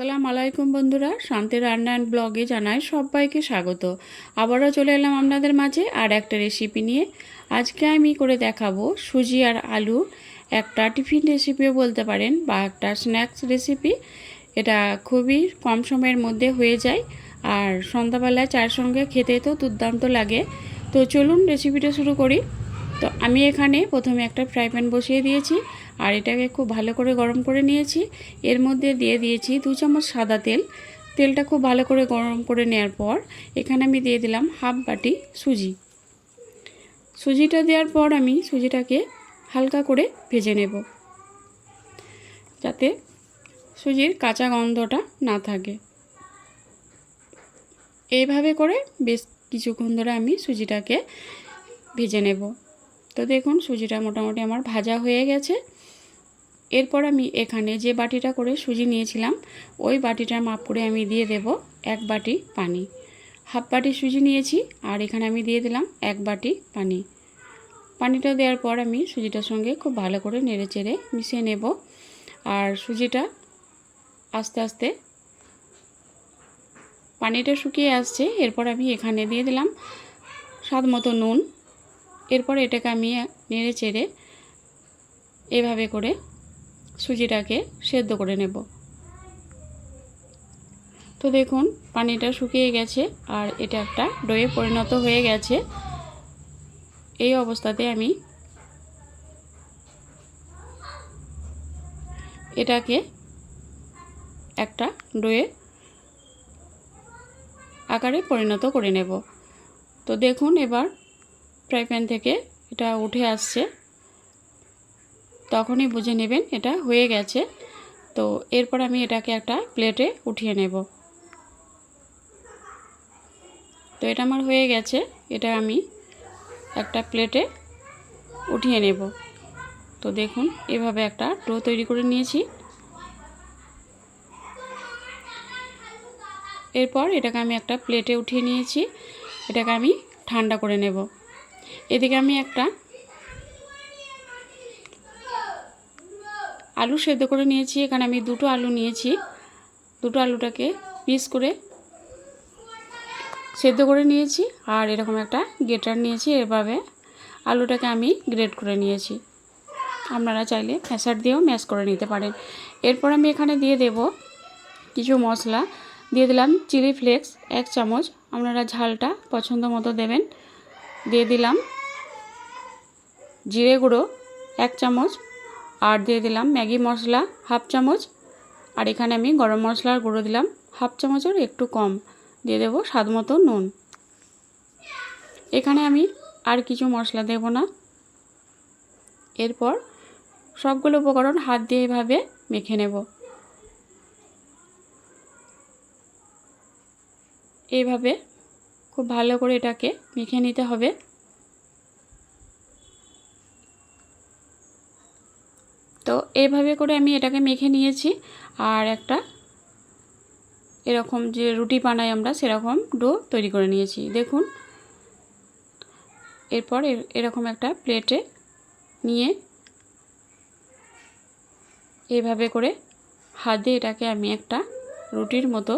আসসালামু আলাইকুম বন্ধুরা, শান্তি রান্না অ্যান্ড ব্লগে জানাই সবাইকে স্বাগত। আবারও চলে এলাম আপনাদের মাঝে আর একটা রেসিপি নিয়ে। আজকে আমি করে দেখাবো সুজি আর আলু, একটা টিফিন রেসিপিও বলতে পারেন বা একটা স্ন্যাক্স রেসিপি। এটা খুবই কম সময়ের মধ্যে হয়ে যায় আর সন্ধ্যাবেলায় চায়ের সঙ্গে খেতে তো দুর্দান্ত লাগে। তো চলুন রেসিপিটা শুরু করি। তো আমি এখানে প্রথমে একটা ফ্রাই প্যান বসিয়ে দিয়েছি আর এটাকে খুব ভালো করে গরম করে নিয়েছি। এর মধ্যে দিয়ে দিয়েছি 2 চামচ সাদা তেল। তেলটা খুব ভালো করে গরম করে নেওয়ার পর এখানে আমি দিয়ে দিলাম হাফ বাটি সুজি। সুজিটা দেওয়ার পর আমি সুজিটাকে হালকা করে ভেজে নেব, যাতে সুজির কাঁচা গন্ধটা না থাকে। এইভাবে করে বেশ কিছুক্ষণ ধরে আমি সুজিটাকে ভেজে নেব। তো দেখুন সুজিটা মোটামুটি আমার ভাজা হয়ে গেছে। এরপর আমি এখানে যে বাটিটা করে সুজি নিয়েছিলাম ওই বাটিটার মাপ করে আমি দিয়ে দেব 1 বাটি পানি। হাফ বাটি সুজি নিয়েছি আর এখানে আমি দিয়ে দিলাম 1 বাটি পানি। পানিটা দেওয়ার পর আমি সুজিটার সঙ্গে খুব ভালো করে নেড়েচেড়ে মিশিয়ে নেব। আর সুজিটা আস্তে আস্তে পানিটা শুকিয়ে আসছে। এরপর আমি এখানে দিয়ে দিলাম স্বাদ মতো নুন। এরপর এটাকে আমি নেড়েচেড়ে এভাবে করে সুজিটাকে সেদ্ধ করে নেব। তো দেখুন পানিটা শুকিয়ে গেছে আর এটা একটা ডোয়ে পরিণত হয়ে গেছে। এই অবস্থাতে আমি এটাকে একটা ডোয়ে আকারে পরিণত করে নেব। তো দেখুন এবার ফ্রাই প্যান থেকে এটা উঠে আসছে, তখনই বুঝে নেবেন এটা হয়ে গেছে। তো এরপর আমি এটাকে একটা প্লেটে উঠিয়ে নেব। তো এটা আমার হয়ে গেছে, এটা আমি একটা প্লেটে উঠিয়ে নেব। তো দেখুন এভাবে একটা ডো তৈরি করে নিয়েছি। এরপর এটাকে আমি একটা প্লেটে উঠিয়ে নিয়েছি। এটাকে আমি ঠান্ডা করে নেব। এদিকে আমি একটা আলু সেদ্ধ করে নিয়েছি। এখানে আমি 2টো আলু নিয়েছি। 2টো আলুটাকে পিস করে সেদ্ধ করে নিয়েছি আর এরকম একটা গ্রেটার নিয়েছি। এভাবে আলুটাকে আমি গ্রেট করে নিয়েছি। আপনারা চাইলে ম্যাশার দিয়েও ম্যাশ করে নিতে পারেন। এরপর আমি এখানে দিয়ে দেব কিছু মশলা। দিয়ে দিলাম চিলি ফ্লেক্স 1 চামচ, আপনারা ঝালটা পছন্দ মতো দেবেন। দিয়ে দিলাম জিরে গুঁড়ো 1 চামচ আর দিয়ে দিলাম ম্যাগি মশলা হাফ চামচ। আর এখানে আমি গরম মশলার গুঁড়ো দিলাম হাফ চামচের একটু কম। দিয়ে দেব স্বাদ মতো নুন। এখানে আমি আর কিছু মশলা দেব না। এরপর সবগুলো উপকরণ হাত দিয়ে এভাবে মেখে নেব। এইভাবে খুব ভালো করে এটাকে মেখে নিতে হবে। তো এইভাবে করে আমি এটাকে মেখে নিয়েছি আর একটা এরকম যে রুটি বানাই আমরা সেরকম ডো তৈরি করে নিয়েছি। দেখুন এরপর এরকম একটা প্লেটে নিয়ে এইভাবে করে হাত দিয়ে এটাকে আমি একটা রুটির মতো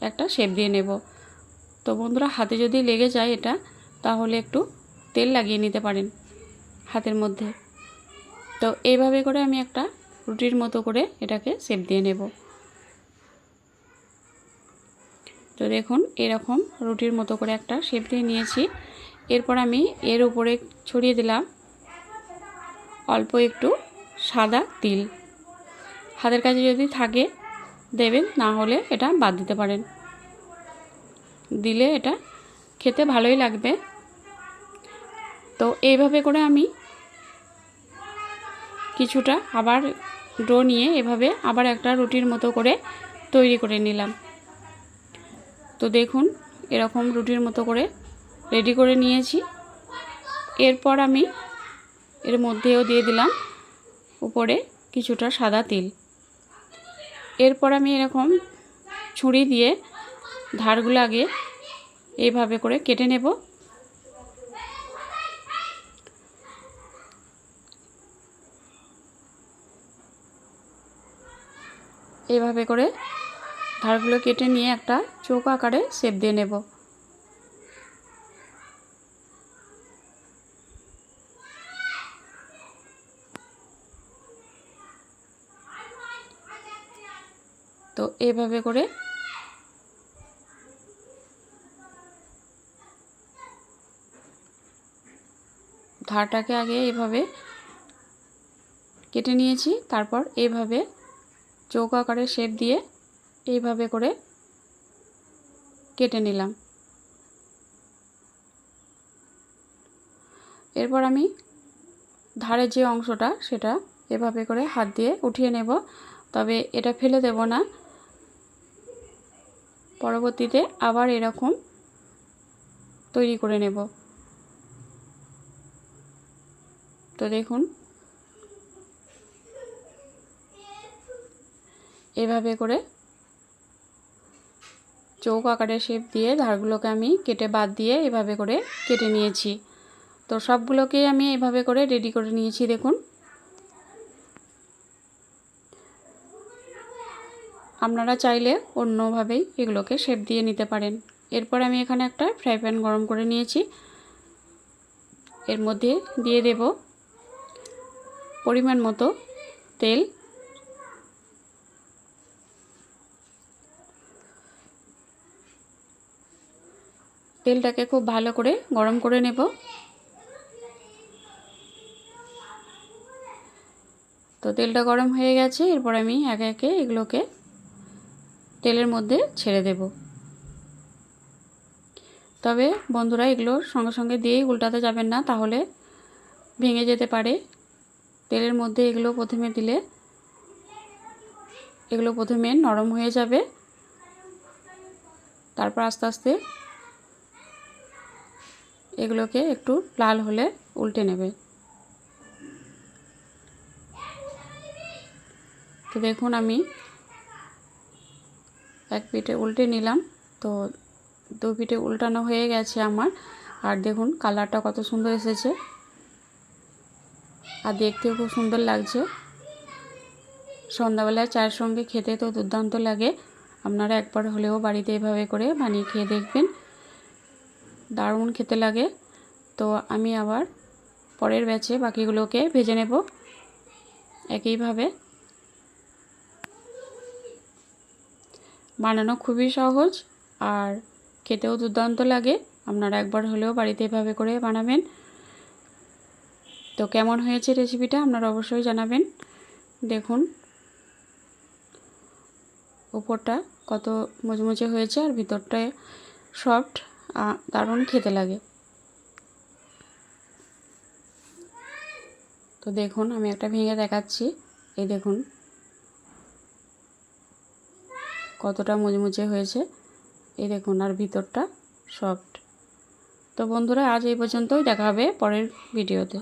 একটা শেপ দিয়ে নেব। তো বন্ধুরা হাতে যদি লেগে যায় এটা, তাহলে একটু তেল লাগিয়ে নিতে পারেন হাতের মধ্যে। তো এইভাবে করে আমি একটা রুটির মতো করে এটাকে শেপ দিয়ে নেব। তো দেখুন এরকম রুটির মতো করে একটা শেপ দিয়ে নিয়েছি। এরপর আমি এর উপরে ছড়িয়ে দিলাম অল্প একটু সাদা তিল। হাতের কাছে যদি থাকে দেবেন, না হলে এটা বাদ দিতে পারেন। দিলে এটা খেতে ভালোই লাগবে। তো এইভাবে করে আমি কিছুটা আবার ডো নিয়ে এভাবে আবার একটা রুটির মতো করে তৈরি করে নিলাম। তো দেখুন এরকম রুটির মতো করে রেডি করে নিয়েছি। এরপর আমি এর মধ্যেও দিয়ে দিলাম উপরে কিছুটা সাদা তিল। এরপর আমি এরকম ছুরি দিয়ে ধারগুলো আগে এইভাবে করে কেটে নেব। এইভাবে করে ধারগুলো কেটে নিয়ে একটা চৌকো আকারে শেপ দিয়ে নেব। তো এইভাবে করে ধারটাকে আগে এইভাবে কেটে নিয়েছি, তারপর এইভাবে চৌকো আকারে শেপ দিয়ে এইভাবে করে কেটে নিলাম। এরপর আমি ধারের যে অংশটা সেটা এভাবে করে হাত দিয়ে উঠিয়ে নেব, তবে এটা ফেলে দেব না, পরবর্তীতে আবার এরকম তৈরি করে নেব। তো দেখুন এভাবে করে চৌকো আকারে শেপ দিয়ে ধারগুলোকে আমি কেটে বাদ দিয়ে এভাবে করে কেটে নিয়েছি। তো সবগুলোকেই আমি এভাবে করে রেডি করে নিয়েছি। দেখুন আপনারা চাইলে অন্যভাবেই এগুলোকে শেপ দিয়ে নিতে পারেন। এরপর আমি এখানে একটা ফ্রাই প্যান গরম করে নিয়েছি, এর মধ্যে দিয়ে দেব পরিমাণ মতো তেল। তেলটাকে খুব ভালো করে গরম করে নেব। তো তেলটা গরম হয়ে গেছে, এরপর আমি একে একে এগুলোকে তেলের মধ্যে ছেড়ে দেব। তবে বন্ধুরা এগুলোর সঙ্গে সঙ্গে দিয়েই উল্টাতে যাবেন না, তাহলে ভেঙে যেতে পারে। তেলের মধ্যে এগুলো প্রথমে দিলে এগুলো প্রথমে নরম হয়ে যাবে, তারপর আস্তে আস্তে এগুলোকে একটু লাল হলে উল্টে নেবে। তো দেখুন আমি এক পিঠে উল্টে নিলাম, তো দু পিঠে উল্টানো হয়ে গেছে আমার। আর দেখুন কালারটা কত সুন্দর এসেছে, আর দেখতেও খুব সুন্দর লাগছে। সন্ধ্যাবেলায় চায়ের সঙ্গে খেতে তো দুর্দান্ত লাগে। আপনারা একবার হলেও বাড়িতে এভাবে করে বানিয়ে খেয়ে দেখবেন, দারুণ খেতে লাগে। তো আমি আবার পরের ব্যাচে বাকিগুলোকে ভেজে নেব একইভাবে। বানানো খুবই সহজ আর খেতেও দুর্দান্ত লাগে। আপনারা একবার হলেও বাড়িতে এভাবে করে বানাবেন। তো কেমন হয়েছে রেসিপিটা আপনারা অবশ্যই জানাবেন। দেখুন উপরটা কত মুচমুচে হয়েছে আর ভিতরটায় সফট, দারুণ খেতে লাগে। তো দেখুন আমি একটা ভেঙে দেখাচ্ছি, এই দেখুন কতটা মুচমুচে হয়েছে, এই দেখুন, আর ভিতরটা সফট। তো বন্ধুরা আজ এই পর্যন্তই, দেখা হবে পরের ভিডিওতে।